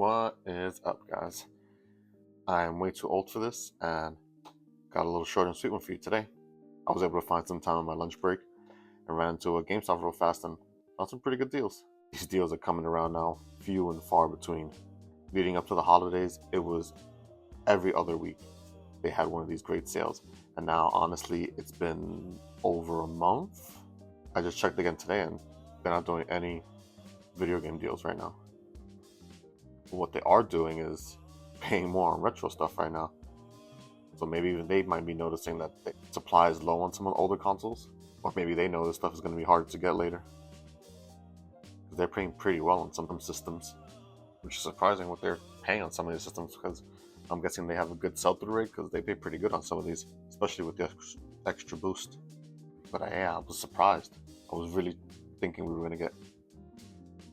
What is up, guys? I am way too old for this and got a little short and sweet one for you today. I was able to find some time on my lunch break and ran into a GameStop real fast and found some pretty good deals. These deals are coming around now, few and far between. Leading up to the holidays, it was every other week they had one of these great sales. And now, honestly, it's been over a month. I just checked again today and they're not doing any video game deals right now. What they are doing is paying more on retro stuff right now. So maybe even they might be noticing that the supply is low on some of the older consoles. Or maybe they know this stuff is going to be harder to get later. Because they're paying pretty well on some systems. Which is surprising what they're paying on some of these systems, because I'm guessing they have a good sell-through rate because they pay pretty good on some of these, especially with the extra boost. But I was surprised. I was really thinking we were going to get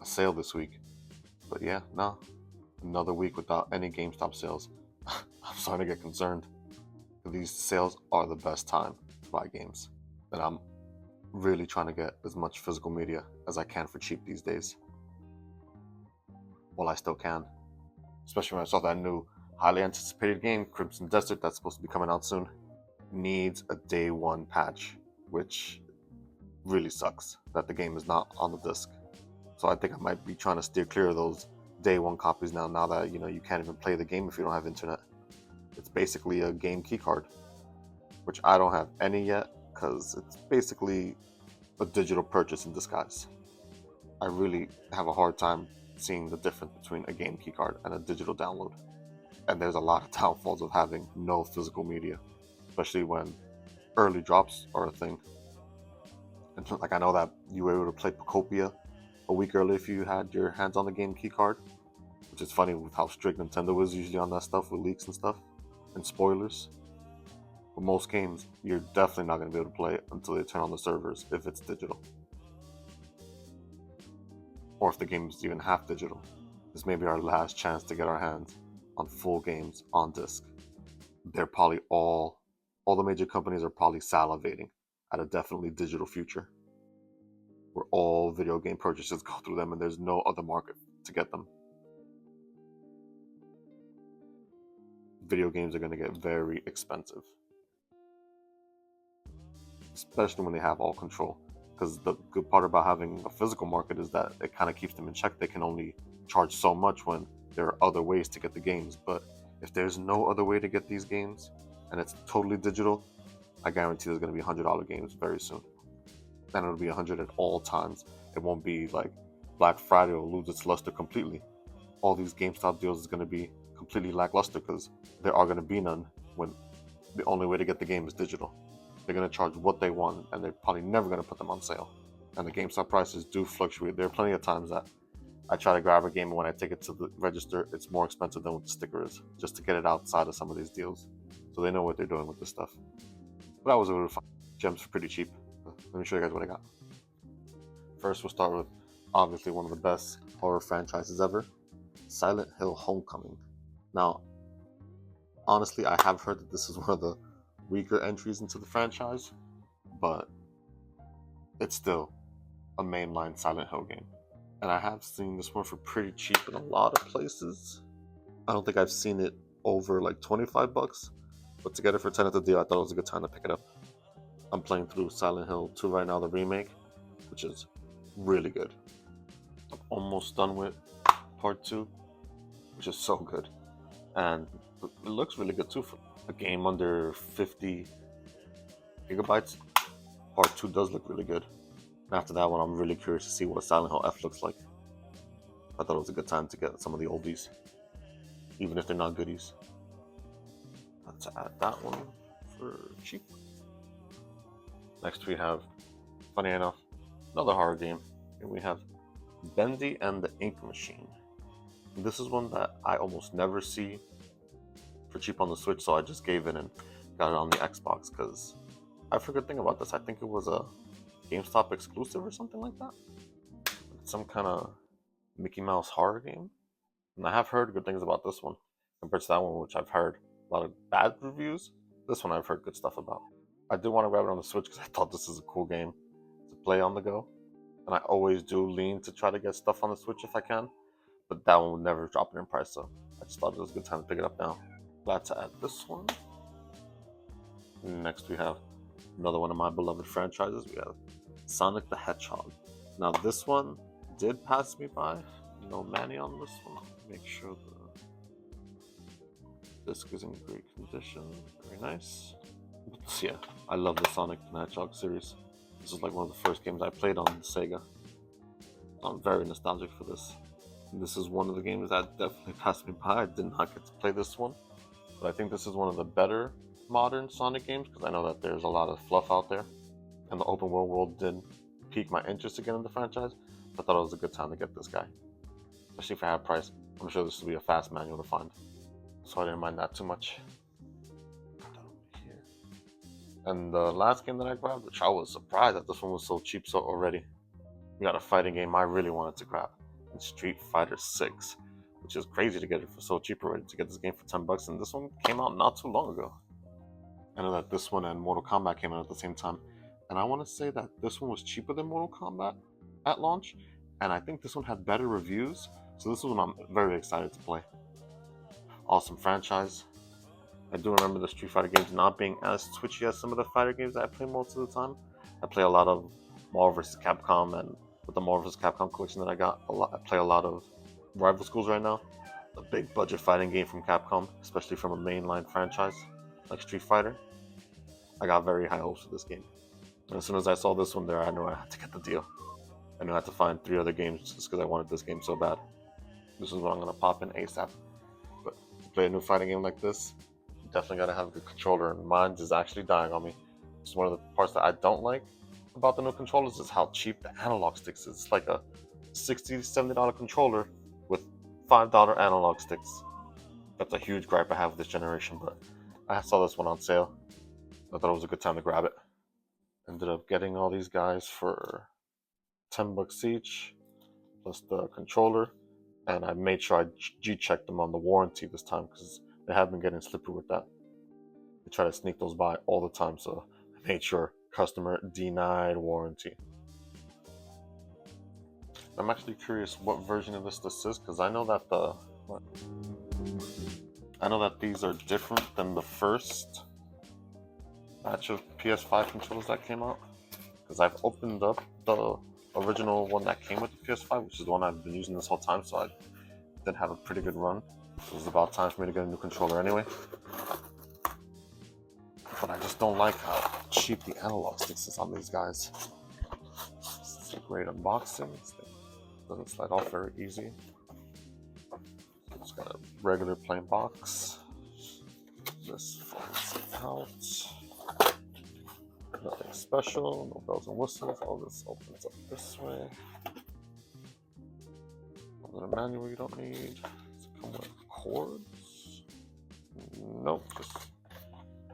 a sale this week. But yeah, no. Another week without any GameStop sales. I'm starting to get concerned. These sales are the best time to buy games. And I'm really trying to get as much physical media as I can for cheap these days. Well, I still can. Especially when I saw that new highly anticipated game, Crimson Desert, that's supposed to be coming out soon. Needs a day one patch, which really sucks that the game is not on the disc. So I think I might be trying to steer clear of those day one copies now that you can't even play the game if you don't have internet. It's basically a game keycard, which I don't have any yet because it's basically a digital purchase in disguise. I really have a hard time seeing the difference between a game keycard and a digital download. And there's a lot of downfalls of having no physical media, especially when early drops are a thing. And like, I know that you were able to play Pocopia a week early if you had your hands on the game keycard, which is funny with how strict Nintendo is usually on that stuff with leaks and stuff and spoilers. But most games, you're definitely not going to be able to play it until they turn on the servers if it's digital. Or if the game is even half digital. This may be our last chance to get our hands on full games on disc. They're probably all the major companies are probably salivating at a definitely digital future, where all video game purchases go through them and there's no other market to get them. Video games are going to get very expensive, especially when they have all control. Because the good part about having a physical market is that it kind of keeps them in check. They can only charge so much when there are other ways to get the games. But if there's no other way to get these games and it's totally digital, I guarantee there's going to be $100 games very soon. And it'll be 100 at all times. It won't be like Black Friday will lose its luster completely. All these GameStop deals is going to be completely lackluster because there are going to be none when the only way to get the game is digital. They're going to charge what they want and they're probably never going to put them on sale. And the GameStop prices do fluctuate. There are plenty of times that I try to grab a game and when I take it to the register, it's more expensive than what the sticker is, just to get it outside of some of these deals. So they know what they're doing with this stuff. But I was able to find gems for pretty cheap. Let me show you guys what I got. First, we'll start with obviously one of the best horror franchises ever, Silent Hill Homecoming. Now, honestly, I have heard that this is one of the weaker entries into the franchise, but it's still a mainline Silent Hill game. And I have seen this one for pretty cheap in a lot of places. I don't think I've seen it over like $25, but to get it for 10 at the deal, I thought it was a good time to pick it up. I'm playing through Silent Hill 2 right now, the remake, which is really good. I'm almost done with part 2, which is so good. And it looks really good too for a game under 50 gigabytes. Part 2 does look really good. And after that one, I'm really curious to see what Silent Hill F looks like. I thought it was a good time to get some of the oldies, even if they're not goodies. Let's add that one for cheap. Next we have, funny enough, another horror game. Here we have Bendy and the Ink Machine. This is one that I almost never see for cheap on the Switch, so I just gave in and got it on the Xbox because I forgot a thing about this. I think it was a GameStop exclusive or something like that. Some kind of Mickey Mouse horror game. And I have heard good things about this one compared to that one, which I've heard a lot of bad reviews. This one I've heard good stuff about. I did want to grab it on the Switch because I thought this is a cool game to play on the go. And I always do lean to try to get stuff on the Switch if I can. but that one would never drop in price, so I just thought it was a good time to pick it up now. Glad to add this one. Next we have another one of my beloved franchises. We have Sonic the Hedgehog. Now this one did pass me by. No Manny on this one. Make sure the disc is in great condition. Very nice. But yeah, I love the Sonic the Hedgehog series. This is like one of the first games I played on Sega. I'm very nostalgic for this. And this is one of the games that definitely passed me by. I did not get to play this one, but I think this is one of the better modern Sonic games because I know that there's a lot of fluff out there, and the open world did pique my interest again in the franchise. I thought it was a good time to get this guy, especially for half price. I'm sure this will be a fast manual to find, so I didn't mind that too much. And the last game that I grabbed, which I was surprised that this one was so cheap so already, we got a fighting game I really wanted to grab, in Street Fighter 6, which is crazy to get it for so cheap already, to get this game for $10, and this one came out not too long ago. I know that this one and Mortal Kombat came out at the same time, and I want to say that this one was cheaper than Mortal Kombat at launch, and I think this one had better reviews, so this is one I'm very excited to play. Awesome franchise. I do remember the Street Fighter games not being as twitchy as some of the fighter games that I play most of the time. I play a lot of Marvel vs. Capcom, and with the Marvel vs. Capcom collection that I got, I play a lot of Rival Schools right now. A big budget fighting game from Capcom, especially from a mainline franchise like Street Fighter. I got very high hopes for this game. And as soon as I saw this one there, I knew I had to get the deal. I knew I had to find 3 other games just because I wanted this game so bad. This is what I'm going to pop in ASAP. But to play a new fighting game like this, you definitely got to have a good controller, and mine is actually dying on me. It's one of the parts that I don't like about the new controllers is how cheap the analog sticks is. It's like a $60, $70 controller with $5 analog sticks. That's a huge gripe I have with this generation, but I saw this one on sale. I thought it was a good time to grab it. Ended up getting all these guys for $10 each, plus the controller, and I made sure I G-checked them on the warranty this time because they have been getting slippery with that. They try to sneak those by all the time, so I made sure customer denied warranty. I'm actually curious what version of this is, because I know that these are different than the first batch of PS5 controllers that came out, because I've opened up the original one that came with the PS5, which is the one I've been using this whole time, so I did have a pretty good run. It was about time for me to get a new controller anyway. But I just don't like how cheap the analog sticks is on these guys. It's a great unboxing. It doesn't slide off very easy. It's got a regular plain box. This falls out. Nothing special, no bells and whistles. All this opens up this way. Another manual you don't need. Does it come with cords? Nope, just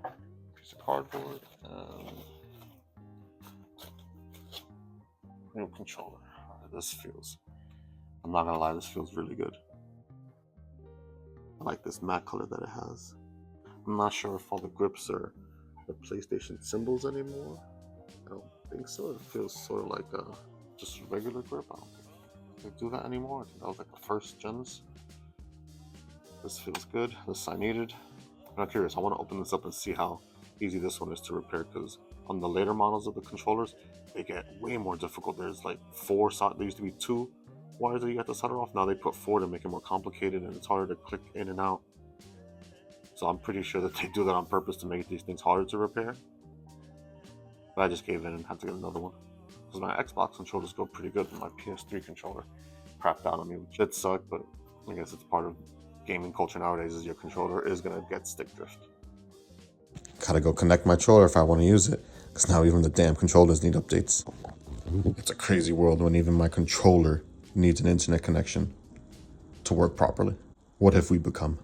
a piece of cardboard and new controller. This feels, I'm not gonna lie, this feels really good. I like this matte color that it has. I'm not sure if all the grips are the PlayStation symbols anymore. I don't think so. It feels sort of like a just regular grip. I don't think they do that anymore. I think that was like the first gens. This feels good. This I needed. I'm curious. I want to open this up and see how easy this one is to repair, because on the later models of the controllers, they get way more difficult. There's like 4 there used to be 2 wires that you have to solder off. Now they put 4 to make it more complicated, and it's harder to click in and out. So I'm pretty sure that they do that on purpose to make these things harder to repair. But I just gave in and had to get another one, because my Xbox controllers go pretty good, but my PS3 controller crapped out on me, which did suck, but I guess it's part of gaming culture nowadays, is your controller is gonna get stick drift. Gotta go connect my controller if I want to use it, because now even the damn controllers need updates. It's a crazy world when even my controller needs an internet connection to work properly. What have we become?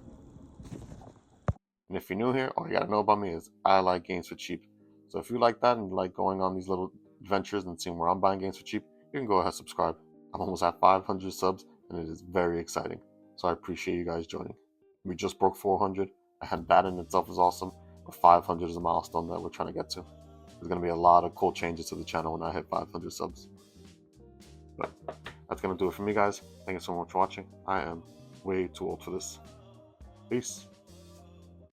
And if you're new here, all you gotta know about me is I like games for cheap. So if you like that and you like going on these little adventures and seeing where I'm buying games for cheap, you can go ahead and subscribe. I'm almost at 500 subs, and it is very exciting. So I appreciate you guys joining. We just broke 400, and that in itself is awesome. But 500 is a milestone that we're trying to get to. There's going to be a lot of cool changes to the channel when I hit 500 subs. But That's gonna do it for me, guys. Thank you so much for watching. I am way too old for this. Peace.